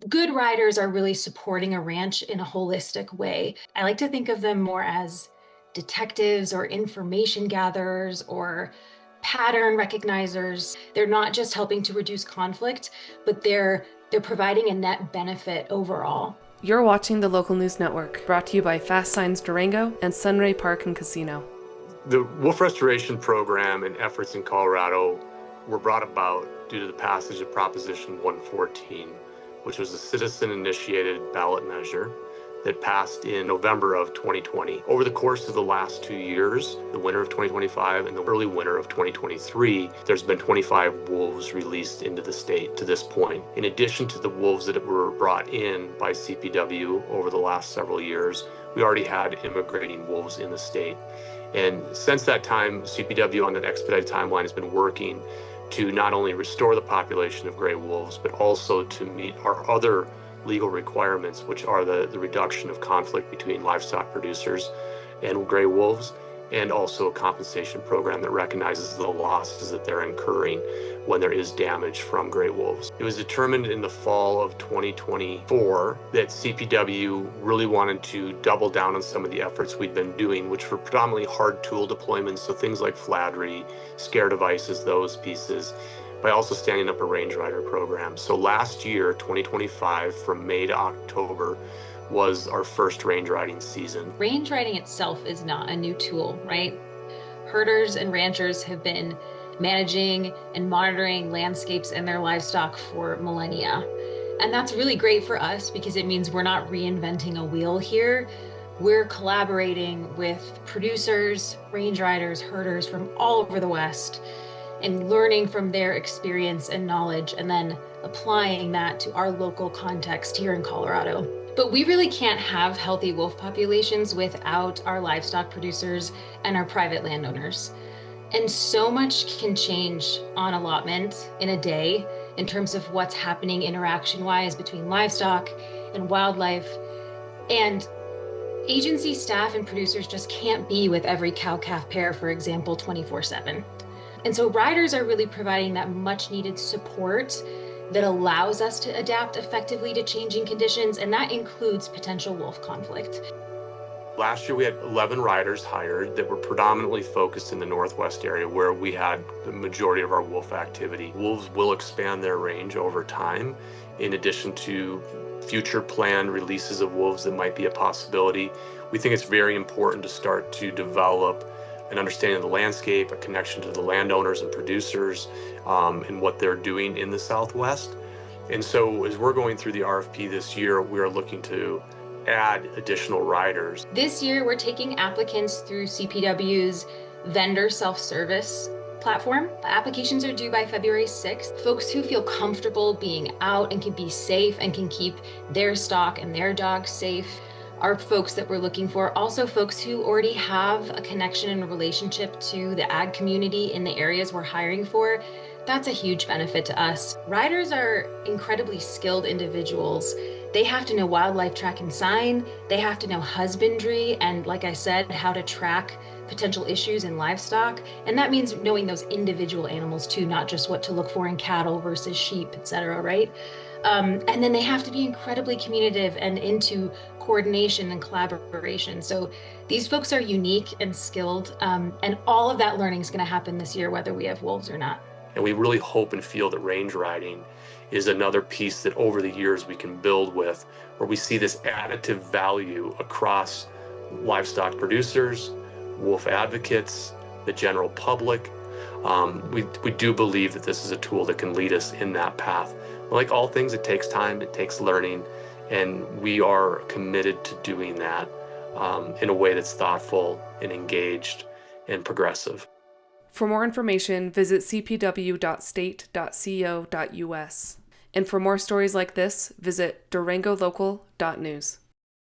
Good riders are really supporting a ranch in a holistic way. I like to think of them more as detectives or information gatherers or pattern recognizers. They're not just helping to reduce conflict, but they're providing a net benefit overall. You're watching the Local News Network, brought to you by Fast Signs Durango and Sunray Park and Casino. The wolf restoration program and efforts in Colorado were brought about due to the passage of Proposition 114, which was a citizen-initiated ballot measure that passed in November of 2020. Over the course of the last 2 years, the winter of 2025 and the early winter of 2023, there's been 25 wolves released into the state to this point. In addition to the wolves that were brought in by CPW over the last several years, we already had immigrating wolves in the state. And since that time, CPW on an expedited timeline has been working to not only restore the population of gray wolves, but also to meet our other legal requirements, which are the reduction of conflict between livestock producers and gray wolves, and also a compensation program that recognizes the losses that they're incurring when there is damage from gray wolves. It was determined in the fall of 2024 that CPW really wanted to double down on some of the efforts we'd been doing, which were predominantly hard tool deployments, so things like flattery, scare devices, those pieces, by also standing up a range rider program. So last year, 2025, from May to October, was our first range riding season. Range riding itself is not a new tool, right? Herders and ranchers have been managing and monitoring landscapes and their livestock for millennia. And that's really great for us because it means we're not reinventing a wheel here. We're collaborating with producers, range riders, herders from all over the West and learning from their experience and knowledge and then applying that to our local context here in Colorado. But we really can't have healthy wolf populations without our livestock producers and our private landowners. And so much can change on allotment in a day in terms of what's happening interaction-wise between livestock and wildlife. And agency staff and producers just can't be with every cow-calf pair, for example, 24/7. And so riders are really providing that much needed support that allows us to adapt effectively to changing conditions, and that includes potential wolf conflict. Last year, we had 11 riders hired that were predominantly focused in the Northwest area where we had the majority of our wolf activity. Wolves will expand their range over time, in addition to future planned releases of wolves that might be a possibility. We think it's very important to start to develop an understanding of the landscape, a connection to the landowners and producers, and what they're doing in the Southwest. And so as we're going through the RFP this year, we're looking to add additional riders. This year, we're taking applicants through CPW's vendor self-service platform. Applications are due by February 6th. Folks who feel comfortable being out and can be safe and can keep their stock and their dogs safe are folks that we're looking for. Also folks who already have a connection and a relationship to the ag community in the areas we're hiring for. That's a huge benefit to us. Riders are incredibly skilled individuals. They have to know wildlife track and sign. They have to know husbandry and, like I said, how to track potential issues in livestock. And that means knowing those individual animals too, not just what to look for in cattle versus sheep, et cetera, right? And then they have to be incredibly communicative and into coordination and collaboration. So these folks are unique and skilled, and all of that learning is going to happen this year, whether we have wolves or not. And we really hope and feel that range riding is another piece that over the years we can build with, where we see this additive value across livestock producers, wolf advocates, the general public. We do believe that this is a tool that can lead us in that path. Like all things, it takes time, it takes learning, and we are committed to doing that in a way that's thoughtful and engaged and progressive. For more information, visit cpw.state.co.us. And for more stories like this, visit durangolocal.news.